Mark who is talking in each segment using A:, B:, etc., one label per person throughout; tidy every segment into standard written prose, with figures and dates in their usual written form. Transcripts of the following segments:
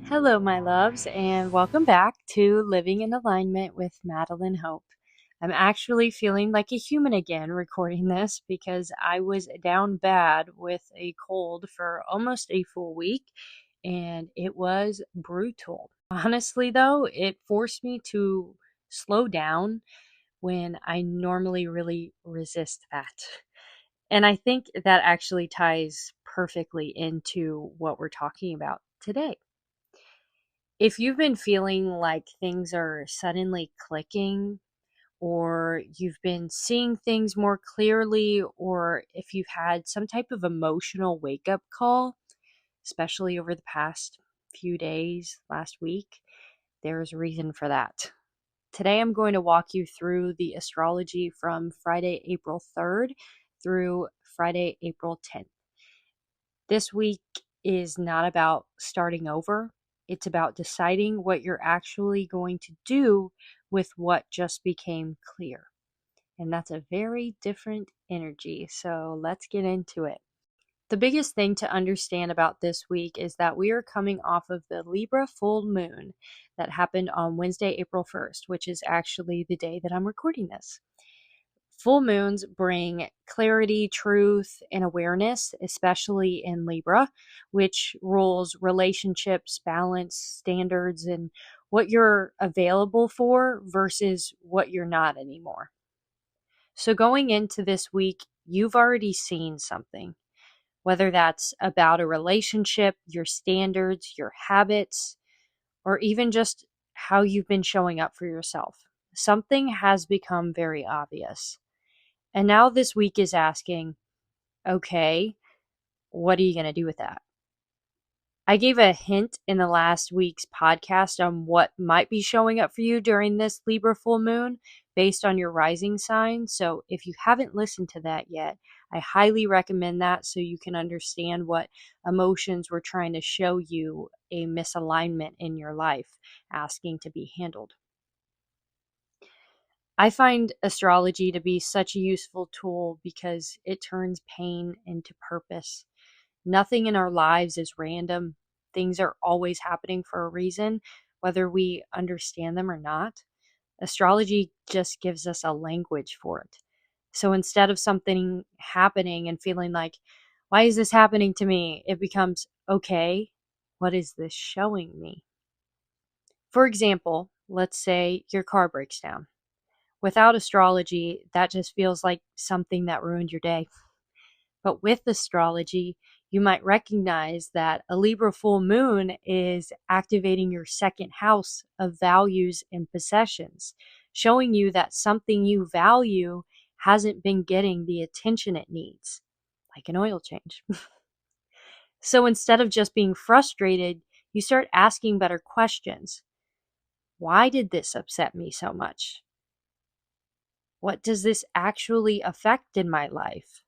A: Hello, my loves, and welcome back to Living in Alignment with Madeline Hope. I'm actually feeling like a human again recording this because I was down bad with a cold for almost a full week, and it was brutal. Honestly, though, it forced me to slow down when I normally really resist that. And I think that actually ties perfectly into what we're talking about today. If you've been feeling like things are suddenly clicking, or you've been seeing things more clearly, or if you've had some type of emotional wake up call, especially over the past few days, last week, there's a reason for that. Today, I'm going to walk you through the astrology from Friday, April 3rd through Friday, April 10th. This week is not about starting over. It's about deciding what you're actually going to do with what just became clear. And that's a very different energy. So let's get into it. The biggest thing to understand about this week is that we are coming off of the Libra Full Moon that happened on Wednesday, April 1st, which is actually the day that I'm recording this. Full moons bring clarity, truth, and awareness, especially in Libra, which rules relationships, balance, standards, and what you're available for versus what you're not anymore. So going into this week, you've already seen something, whether that's about a relationship, your standards, your habits, or even just how you've been showing up for yourself. Something has become very obvious. And now this week is asking, okay, what are you going to do with that? I gave a hint in the last week's podcast on what might be showing up for you during this Libra full moon based on your rising sign. So if you haven't listened to that yet, I highly recommend that so you can understand what emotions were trying to show you a misalignment in your life, asking to be handled. I find astrology to be such a useful tool because it turns pain into purpose. Nothing in our lives is random. Things are always happening for a reason, whether we understand them or not. Astrology just gives us a language for it. So instead of something happening and feeling like, why is this happening to me? It becomes, okay, what is this showing me? For example, let's say your car breaks down. Without astrology, that just feels like something that ruined your day. But with astrology, you might recognize that a Libra full moon is activating your second house of values and possessions, showing you that something you value hasn't been getting the attention it needs, like an oil change. So instead of just being frustrated, you start asking better questions. Why did this upset me so much? What does this actually affect in my life?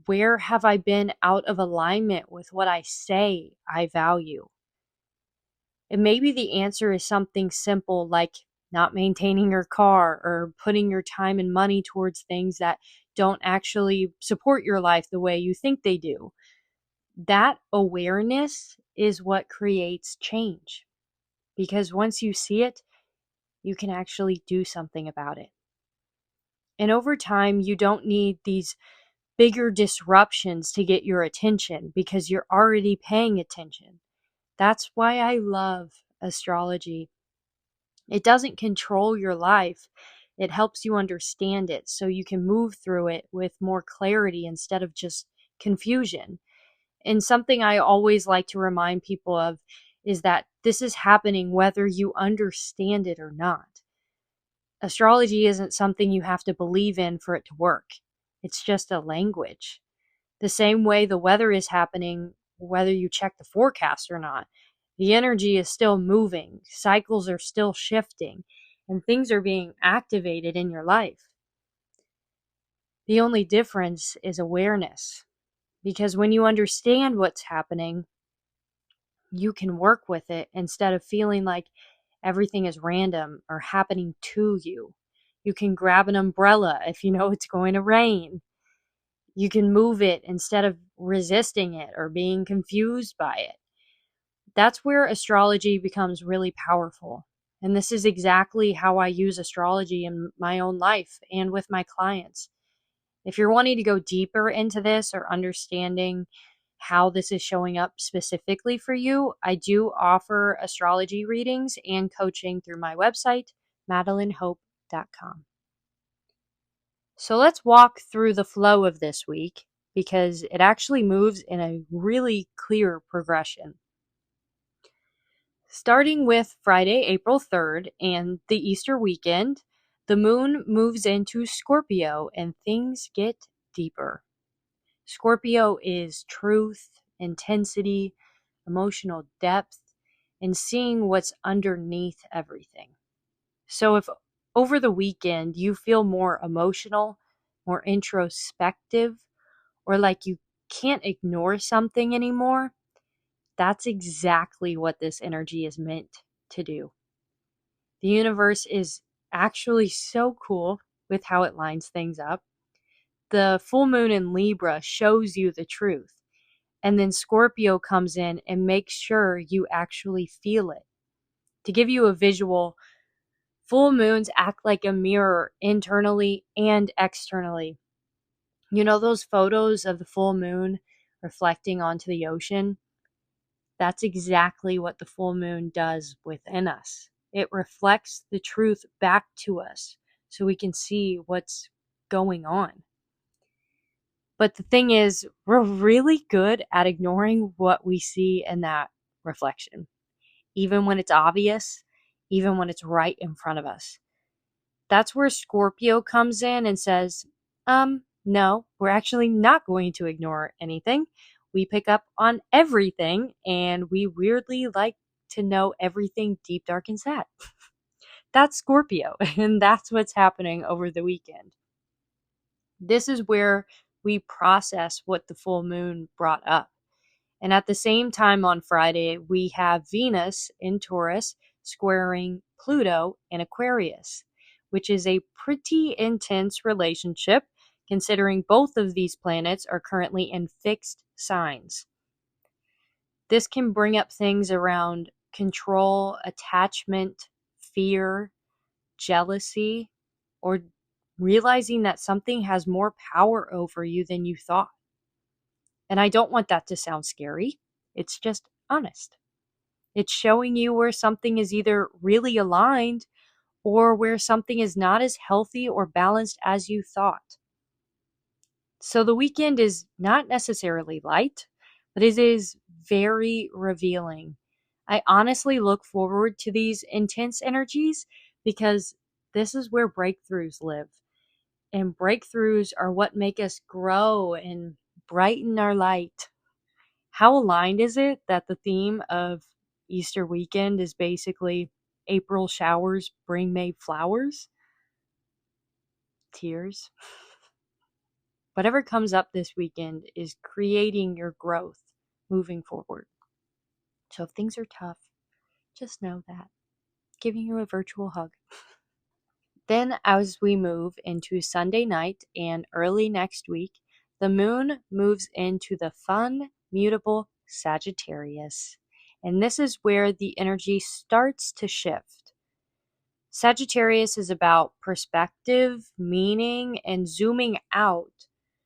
A: Where have I been out of alignment with what I say I value? And maybe the answer is something simple like not maintaining your car or putting your time and money towards things that don't actually support your life the way you think they do. That awareness is what creates change. Because once you see it, you can actually do something about it. And over time, you don't need these bigger disruptions to get your attention because you're already paying attention. That's why I love astrology. It doesn't control your life. It helps you understand it so you can move through it with more clarity instead of just confusion. And something I always like to remind people of is that this is happening whether you understand it or not. Astrology isn't something you have to believe in for it to work. It's just a language. The same way the weather is happening, whether you check the forecast or not. The energy is still moving, cycles are still shifting, and things are being activated in your life. The only difference is awareness. Because when you understand what's happening, you can work with it instead of feeling like everything is random or happening to you. You can grab an umbrella if you know it's going to rain. You can move it instead of resisting it or being confused by it. That's where astrology becomes really powerful. And this is exactly how I use astrology in my own life and with my clients. If you're wanting to go deeper into this or understanding how this is showing up specifically for you, I do offer astrology readings and coaching through my website, madelinehope.com. So let's walk through the flow of this week because it actually moves in a really clear progression. Starting with Friday, April 3rd and the Easter weekend, the moon moves into Scorpio and things get deeper. Scorpio is truth, intensity, emotional depth, and seeing what's underneath everything. So if over the weekend you feel more emotional, more introspective, or like you can't ignore something anymore, that's exactly what this energy is meant to do. The universe is actually so cool with how it lines things up. The full moon in Libra shows you the truth. And then Scorpio comes in and makes sure you actually feel it. To give you a visual, full moons act like a mirror internally and externally. You know those photos of the full moon reflecting onto the ocean? That's exactly what the full moon does within us. It reflects the truth back to us so we can see what's going on. But the thing is, we're really good at ignoring what we see in that reflection, even when it's obvious, even when it's right in front of us. That's where Scorpio comes in and says, no, we're actually not going to ignore anything. We pick up on everything, and we weirdly like to know everything deep, dark, and sad. That's Scorpio, and that's what's happening over the weekend. This is where we process what the full moon brought up. And at the same time on Friday, we have Venus in Taurus squaring Pluto in Aquarius, which is a pretty intense relationship considering both of these planets are currently in fixed signs. This can bring up things around control, attachment, fear, jealousy, or realizing that something has more power over you than you thought. And I don't want that to sound scary. It's just honest. It's showing you where something is either really aligned or where something is not as healthy or balanced as you thought. So the weekend is not necessarily light, but it is very revealing. I honestly look forward to these intense energies because this is where breakthroughs live. And breakthroughs are what make us grow and brighten our light. How aligned is it that the theme of Easter weekend is basically April showers bring May flowers? Tears. Whatever comes up this weekend is creating your growth moving forward. So if things are tough, just know that. Giving you a virtual hug. Then, as we move into Sunday night and early next week, the moon moves into the fun, mutable Sagittarius. And this is where the energy starts to shift. Sagittarius is about perspective, meaning, and zooming out.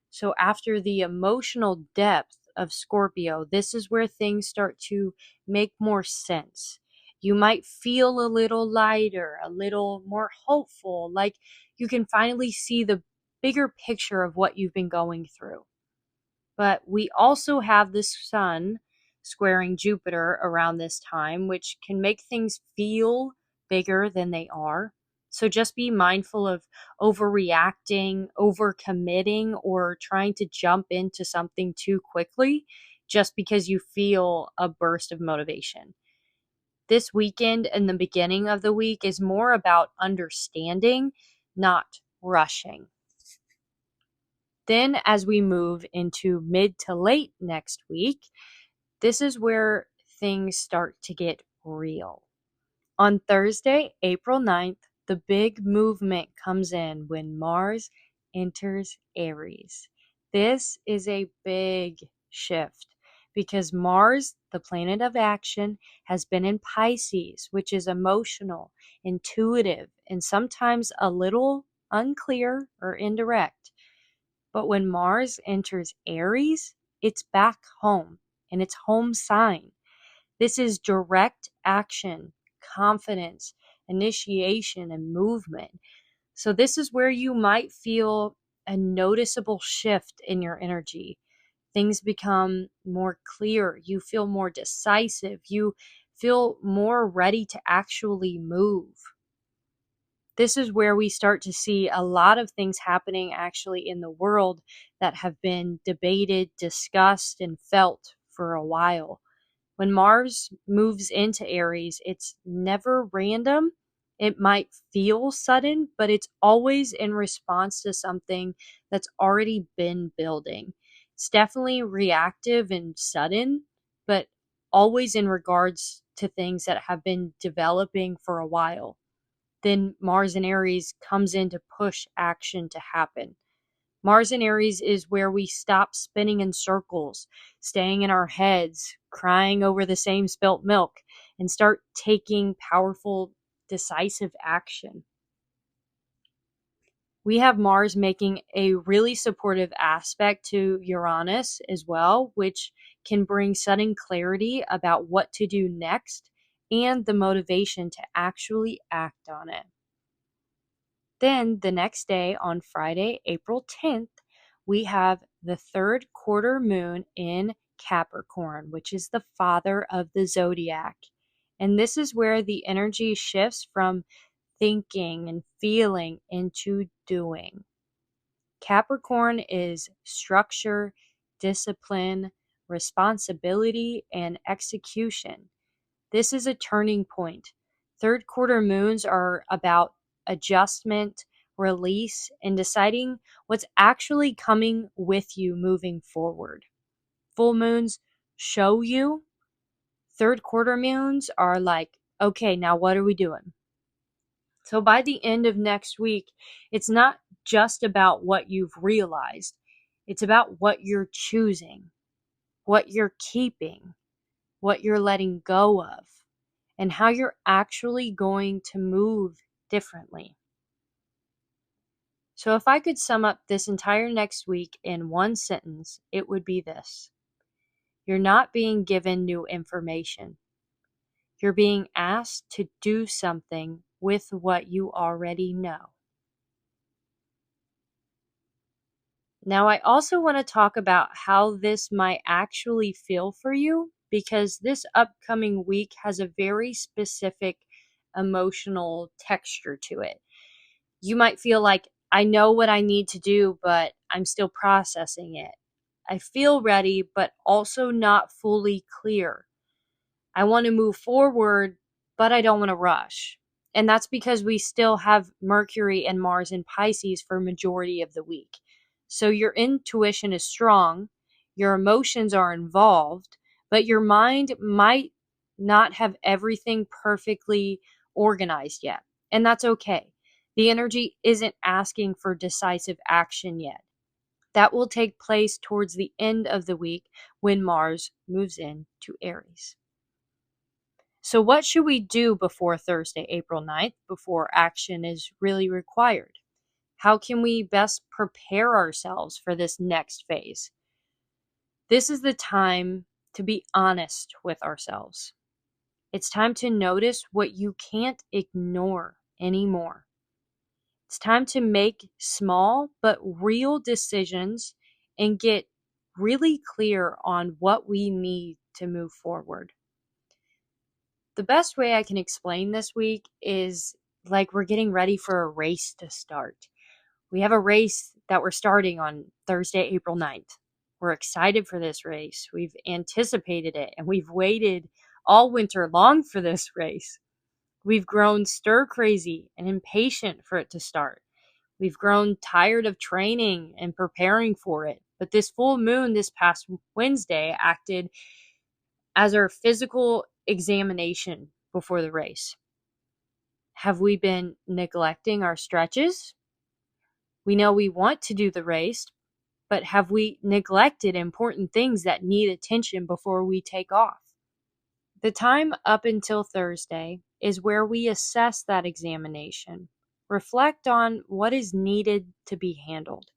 A: So, after the emotional depth of Scorpio, this is where things start to make more sense. You might feel a little lighter, a little more hopeful, like you can finally see the bigger picture of what you've been going through. But we also have the sun squaring Jupiter around this time, which can make things feel bigger than they are. So just be mindful of overreacting, overcommitting, or trying to jump into something too quickly just because you feel a burst of motivation. This weekend and the beginning of the week is more about understanding, not rushing. Then, as we move into mid to late next week, this is where things start to get real. On Thursday, April 9th, the big movement comes in when Mars enters Aries. This is a big shift because Mars, the planet of action, has been in Pisces, which is emotional, intuitive, and sometimes a little unclear or indirect. But when Mars enters Aries, it's back home, and it's home sign. This is direct action, confidence, initiation, and movement. So this is where you might feel a noticeable shift in your energy. Things become more clear. You feel more decisive. You feel more ready to actually move. This is where we start to see a lot of things happening actually in the world that have been debated, discussed, and felt for a while. When Mars moves into Aries, it's never random. It might feel sudden, but it's always in response to something that's already been building. It's definitely reactive and sudden, but always in regards to things that have been developing for a while. Then Mars in Aries comes in to push action to happen. Mars in Aries is where we stop spinning in circles, staying in our heads, crying over the same spilt milk, and start taking powerful, decisive action. We have Mars making a really supportive aspect to Uranus as well, which can bring sudden clarity about what to do next and the motivation to actually act on it. Then the next day, on Friday, April 10th, we have the third quarter moon in Capricorn, which is the father of the zodiac. And this is where the energy shifts from thinking and feeling into doing. Capricorn is structure, discipline, responsibility, and execution. This is a turning point. Third quarter moons are about adjustment, release, and deciding what's actually coming with you moving forward. Full moons show you. Third quarter moons are like, okay, now what are we doing? So by the end of next week, it's not just about what you've realized. It's about what you're choosing, what you're keeping, what you're letting go of, and how you're actually going to move differently. So if I could sum up this entire next week in one sentence, it would be this: you're not being given new information. You're being asked to do something with what you already know. Now, I also want to talk about how this might actually feel for you, because this upcoming week has a very specific emotional texture to it. You might feel like, I know what I need to do, but I'm still processing it. I feel ready, but also not fully clear. I want to move forward, but I don't want to rush. And that's because we still have Mercury and Mars in Pisces for majority of the week. So your intuition is strong, your emotions are involved, but your mind might not have everything perfectly organized yet. And that's okay. The energy isn't asking for decisive action yet. That will take place towards the end of the week when Mars moves into Aries. So what should we do before Thursday, April 9th, before action is really required? How can we best prepare ourselves for this next phase? This is the time to be honest with ourselves. It's time to notice what you can't ignore anymore. It's time to make small but real decisions and get really clear on what we need to move forward. The best way I can explain this week is like we're getting ready for a race to start. We have a race that we're starting on Thursday, April 9th. We're excited for this race. We've anticipated it, and we've waited all winter long for this race. We've grown stir crazy and impatient for it to start. We've grown tired of training and preparing for it. But this full moon this past Wednesday acted as our physical examination before the race. Have we been neglecting our stretches? We know we want to do the race, But have we neglected important things that need attention before we take off? The time up until Thursday is where we assess that examination, reflect on what is needed to be handled,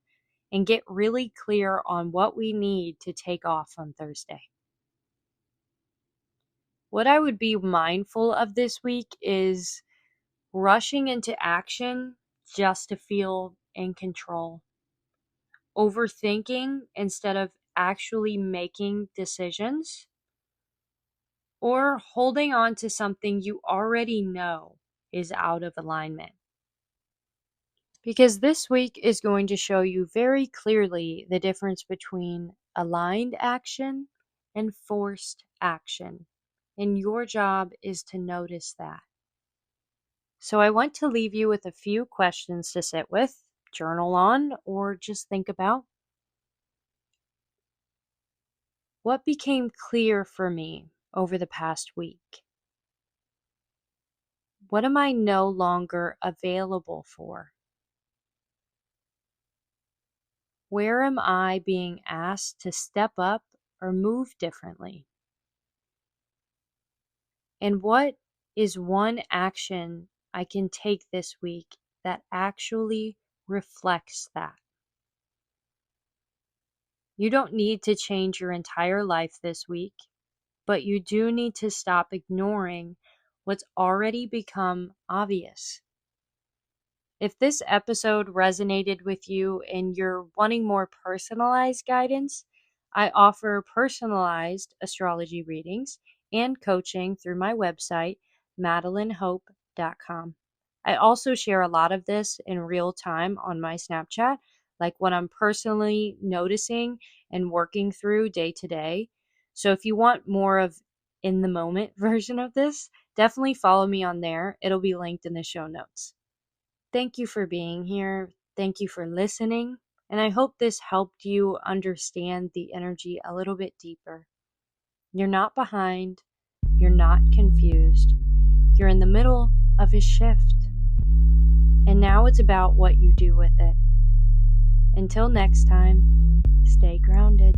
A: and get really clear on what we need to take off on Thursday. What I would be mindful of this week is rushing into action just to feel in control, overthinking instead of actually making decisions, or holding on to something you already know is out of alignment. Because this week is going to show you very clearly the difference between aligned action and forced action. And your job is to notice that. So I want to leave you with a few questions to sit with, journal on, or just think about. What became clear for me over the past week? What am I no longer available for? Where am I being asked to step up or move differently? And what is one action I can take this week that actually reflects that? You don't need to change your entire life this week, but you do need to stop ignoring what's already become obvious. If this episode resonated with you and you're wanting more personalized guidance, I offer personalized astrology readings and coaching through my website, madelinehope.com. I also share a lot of this in real time on my Snapchat, like what I'm personally noticing and working through day to day. So if you want more of in the moment version of this, definitely follow me on there. It'll be linked in the show notes. Thank you for being here. Thank you for listening. And I hope this helped you understand the energy a little bit deeper. You're not behind. You're not confused. You're in the middle of a shift. And now it's about what you do with it. Until next time, stay grounded.